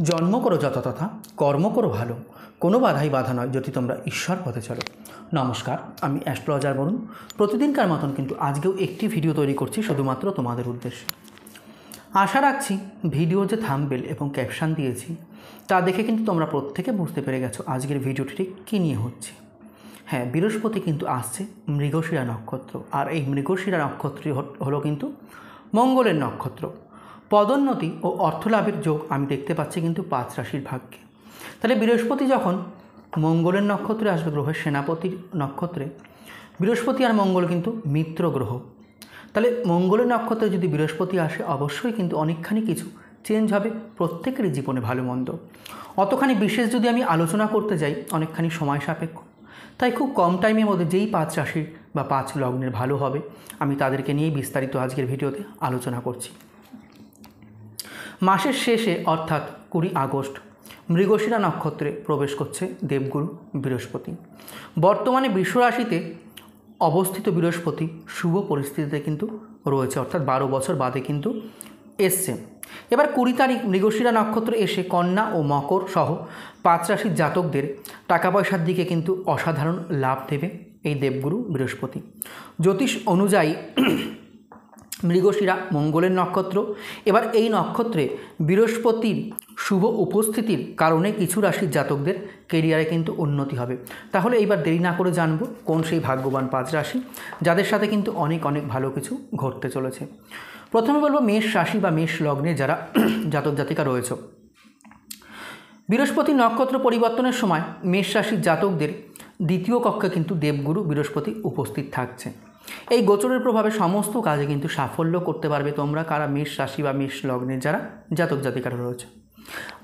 জন্ম করো যথাতথা, কর্ম করো ভালো, কোনো বাধাই বাধা নয় যদি তোমরা ঈশ্বর পথে চলো। নমস্কার, আমি অ্যাস্ট্রোলজার বরুণ। প্রতিদিনকার মতন কিন্তু আজকেও একটি ভিডিও তৈরি করছি শুধুমাত্র তোমাদের উদ্দেশ্যে। আশা রাখছি ভিডিও যে থাম্বনেল এবং ক্যাপশন দিয়েছি তা দেখে কিন্তু তোমরা প্রত্যেকে বুঝতে পেরে গেছো আজকের ভিডিওটি ঠিক কী নিয়ে হচ্ছে। হ্যাঁ, বৃহস্পতি কিন্তু আসছে মৃগশিরা নক্ষত্র, আর এই মৃগশিরা নক্ষত্রটি হলো কিন্তু মঙ্গলের নক্ষত্র। পদোন্নতি ও অর্থলাভের যোগ আমি দেখতে পাচ্ছি কিন্তু 5 রাশির ভাগ্যে। তাহলে বৃহস্পতি যখন মঙ্গলের নক্ষত্রে আসবে, গ্রহের সেনাপতির নক্ষত্রে, বৃহস্পতি আর মঙ্গল কিন্তু মিত্র গ্রহ। তাহলে মঙ্গলের নক্ষত্রে যদি বৃহস্পতি আসে অবশ্যই কিন্তু অনেকখানি কিছু চেঞ্জ হবে প্রত্যেকেরই জীবনে, ভালো মন্দ। অতখানি বিশেষ যদি আমি আলোচনা করতে যাই অনেকখানি সময় সাপেক্ষ, তাই খুব কম টাইমের মধ্যে যেই 5 রাশির বা 5 লগ্নের ভালো হবে আমি তাদেরকে নিয়েই বিস্তারিত আজকের ভিডিওতে আলোচনা করছি। মাসের শেষে অর্থাৎ 20 আগস্ট মৃগশিরা নক্ষত্রে প্রবেশ করছে দেবগুরু বৃহস্পতি। বর্তমানে বৃষ রাশিতে অবস্থিত বৃহস্পতি শুভ পরিস্থিতিতে কিন্তু রয়েছে, অর্থাৎ 12 বছর বাদে কিন্তু এসছে। এবার 20 তারিখ মৃগশিরা নক্ষত্র এসে কন্যা ও মকর সহ 5 রাশির জাতকদের টাকা পয়সার দিকে কিন্তু অসাধারণ লাভ দেবে এই দেবগুরু বৃহস্পতি। জ্যোতিষ অনুযায়ী মৃগশিরা মঙ্গলের নক্ষত্র। এবার এই নক্ষত্রে বৃহস্পতির শুভ উপস্থিতির কারণে কিছু রাশির জাতকদের কেরিয়ারে কিন্তু উন্নতি হবে। তাহলে এইবার দেরি না করে জানবো কোন সেই ভাগ্যবান 5 রাশি যাদের সাথে কিন্তু অনেক ভালো কিছু ঘটতে চলেছে। প্রথমে বলবো মেষ রাশি বা মেষ লগ্নে যারা জাতক জাতিকা রয়েছে। বৃহস্পতি নক্ষত্র পরিবর্তনের সময় মেষ রাশির জাতকদের দ্বিতীয় কক্ষে কিন্তু দেবগুরু বৃহস্পতি উপস্থিত থাকছে। এই গোচরের প্রভাবে সমস্ত কাজে কিন্তু সাফল্য করতে পারবে তোমরা কারা মেষ রাশি বা মেষ লগ্নের যারা জাতক জাতিকারা রয়েছে।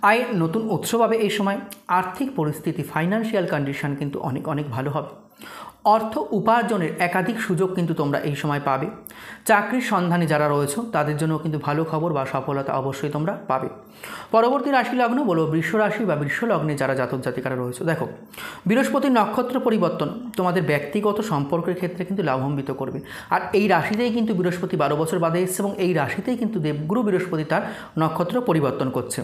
আয়ের নতুন উৎস পাবে এই সময়। আর্থিক পরিস্থিতি, ফাইন্যান্সিয়াল কন্ডিশন কিন্তু অনেক ভালো হবে। অর্থ উপার্জনের একাধিক সুযোগ কিন্তু তোমরা এই সময় পাবে। চাকরির সন্ধানে যারা রয়েছে তাদের জন্য কিন্তু ভালো খবর বা সফলতা অবশ্যই তোমরা পাবে। পরবর্তী রাশি লগ্ন বলবো বৃষ রাশি বা বৃষ লগ্নে যারা জাতক জাতিকারা রয়েছে। দেখো, বৃহস্পতির নক্ষত্র পরিবর্তন তোমাদের ব্যক্তিগত সম্পর্কের ক্ষেত্রে কিন্তু লাভান্বিত করবে। আর এই রাশিতেই কিন্তু বৃহস্পতি 12 বছর বাদে এসছে এবং এই রাশিতেই কিন্তু দেবগুরু বৃহস্পতি তার নক্ষত্র পরিবর্তন করছে।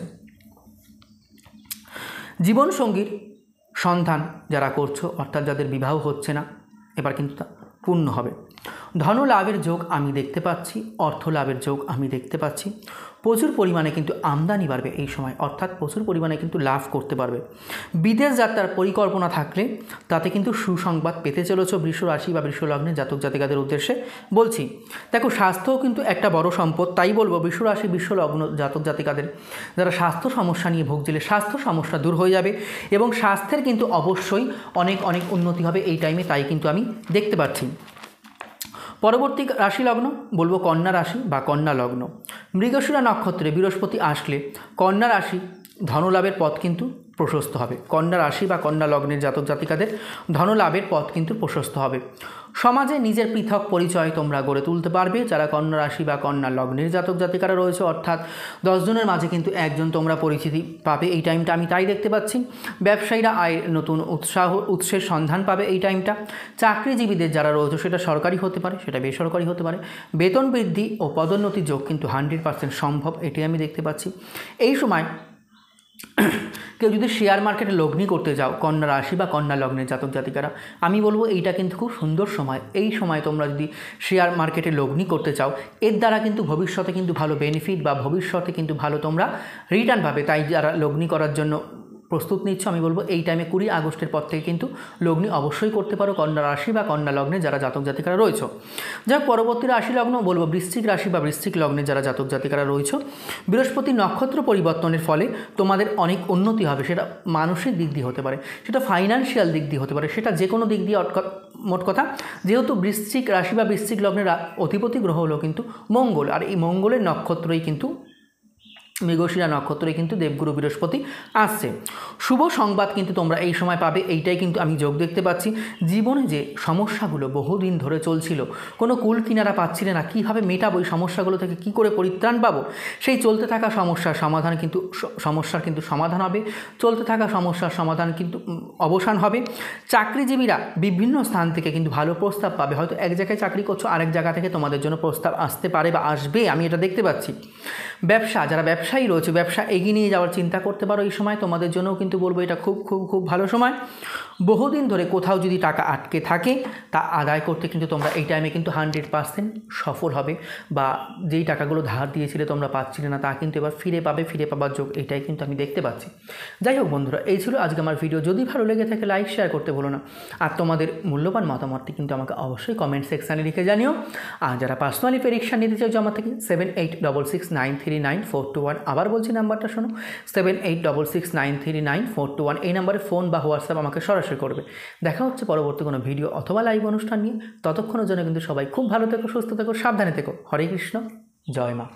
জীবনসঙ্গীর সন্ধান যারা করছো, অর্থাৎ যাদের বিবাহ হচ্ছে না, এবার কিন্তু তা পূর্ণ হবে। ধন লাভের যোগ আমি দেখতে পাচ্ছি, অর্থ লাভের যোগ আমি দেখতে পাচ্ছি। প্রচুর পরিমাণে কিন্তু আমদানি বাড়বে এই সময়, অর্থাৎ প্রচুর পরিমাণে কিন্তু লাভ করতে পারবে। বিদেশ যাত্রার পরিকল্পনা থাকলে তাতে কিন্তু সুসংবাদ পেতে চলেছ বৃষ রাশি বা বৃষ লগ্নের জাতক জাতিকাদের উদ্দেশ্যে বলছি। দেখো, স্বাস্থ্যও কিন্তু একটা বড় সম্পদ, তাই বলবো বৃষ রাশি বৃষ লগ্ন জাতক জাতিকাদের যারা স্বাস্থ্য সমস্যা নিয়ে ভুগছিলে স্বাস্থ্য সমস্যা দূর হয়ে যাবে এবং স্বাস্থ্যের কিন্তু অবশ্যই অনেক উন্নতি হবে এই টাইমে, তাই কিন্তু আমি দেখতে পাচ্ছি। পরবর্তী রাশি লগ্ন বলবো কন্যা রাশি বা কন্যা লগ্ন। মৃগশিরা নক্ষত্রে বৃহস্পতি আসলে কন্যা রাশি ধনলাভের পথ কিন্তু প্রশস্ত হবে। কন্যা রাশি বা কন্যা লগ্নের জাতক জাতিকাদের ধনলাভের পথ কিন্তু প্রশস্ত হবে। সমাজে নিজের পৃথক পরিচয় তোমরা গড়ে তুলতে পারবে যারা কন্যা রাশি বা কন্যা লগ্নের জাতক জাতিকারা রয়েছে, অর্থাৎ 10 জনের মাঝে কিন্তু একজন তোমরা পরিচিতি পাবে এই টাইমটা, আমি তাই দেখতে পাচ্ছি। ব্যবসায়ীরা আয়ের নতুন উৎসের সন্ধান পাবে এই টাইমটা। চাকরিজীবীদের যারা রয়েছে, সেটা সরকারি হতে পারে, সেটা বেসরকারি হতে পারে, বেতন বৃদ্ধি ও পদোন্নতির যোগ কিন্তু 100% সম্ভব, এটি আমি দেখতে পাচ্ছি। এই সময় কেউ যদি শেয়ার মার্কেটে লগ্নি করতে যাও, কন্যা রাশি বা কন্যা লগ্নের জাতক জাতিকারা, আমি বলবো এইটা কিন্তু খুব সুন্দর সময়। এই সময় তোমরা যদি শেয়ার মার্কেটে লগ্নি করতে চাও, এর দ্বারা কিন্তু ভবিষ্যতে কিন্তু ভালো বেনিফিট বা ভবিষ্যতে কিন্তু ভালো তোমরা রিটার্ন পাবে। তাই যারা লগ্নি করার জন্য প্রস্তুত নিচ্ছ, আমি বলবো এই টাইমে 20 আগস্টের পর থেকে কিন্তু লগ্নি অবশ্যই করতে পারো কন্যা রাশি বা কন্যা লগ্নে যারা জাতক জাতিকারা রয়েছে। যাক, পরবর্তী রাশি লগ্ন বলবো বৃশ্চিক রাশি বা বৃশ্চিক লগ্নে যারা জাতক জাতিকারা রয়েছে। বৃহস্পতি নক্ষত্র পরিবর্তনের ফলে তোমাদের অনেক উন্নতি হবে, সেটা মানসিক দিক দিয়ে হতে পারে, সেটা ফাইন্যান্সিয়াল দিক দিয়ে হতে পারে, সেটা যে কোনো দিক দিয়ে। মোট কথা, যেহেতু বৃশ্চিক রাশি বা বৃশ্চিক লগ্নের অধিপতি গ্রহ হলো কিন্তু মঙ্গল, আর এই মঙ্গলের নক্ষত্রই কিন্তু মৃগশিরা নক্ষত্রে কিন্তু দেবগুরু বৃহস্পতি আসছে। শুভ সংবাদ কিন্তু তোমরা এই সময় পাবে, এইটাই কিন্তু আমি যোগ দেখতে পাচ্ছি। জীবনে যে সমস্যাগুলো বহুদিন ধরে চলছিল, কোনো কুল কিনারা পাচ্ছিলে না, কীভাবে মেটাবো এই সমস্যাগুলো থেকে, কী করে পরিত্রাণ পাবো, সেই চলতে থাকা সমস্যার কিন্তু সমাধান হবে। চলতে থাকা সমস্যার সমাধান কিন্তু অবসান হবে। চাকরিজীবীরা বিভিন্ন স্থান থেকে কিন্তু ভালো প্রস্তাব পাবে। হয়তো এক জায়গায় চাকরি করছো, আরেক জায়গা থেকে তোমাদের জন্য প্রস্তাব আসতে পারে বা আসবে, আমি এটা দেখতে পাচ্ছি। ব্যবসা, যারা ব্যবসায়ী রয়েছে, ব্যবসা এগিয়ে নিয়ে যাওয়ার চিন্তা করতে পারো এই সময়। তোমাদের জন্যও কিন্তু বলবো এটা খুব খুব খুব ভালো সময়। বহুদিন ধরে কোথাও যদি টাকা আটকে থাকে তা আদায় করতে কিন্তু তোমরা এই টাইমে কিন্তু 100% সফল হবে, বা যেই টাকাগুলো ধার দিয়েছিলে তোমরা পাচ্ছিলে না তা কিন্তু এবার ফিরে পাবার যোগ এটাই কিন্তু আমি দেখতে পাচ্ছি। যাই হোক বন্ধুরা, এই ছিল আজকে আমার ভিডিও। যদি ভালো লেগে থাকে লাইক শেয়ার করতে ভুলো না, আর তোমাদের মূল্যবান মতামতটি কিন্তু আমাকে অবশ্যই কমেন্ট সেকশানে লিখে জানিও। আর যারা পার্সোনালি প্রেডিকশান নিতে চাও আমার থেকে 7866939421, আবার বলছি নাম্বারটা শোনো, 7866939421, এই নাম্বারে ফোন বা হোয়াটসঅ্যাপ আমাকে সরাসরি করবে। দেখা হচ্ছে পরবর্তী কোনো ভিডিও অথবা লাইভ অনুষ্ঠান নিয়ে। ততক্ষণের জন্য কিন্তু সবাই খুব ভালো থেকো, সুস্থ থেকো, সাবধানে থেকো। হরে কৃষ্ণ, জয় মা।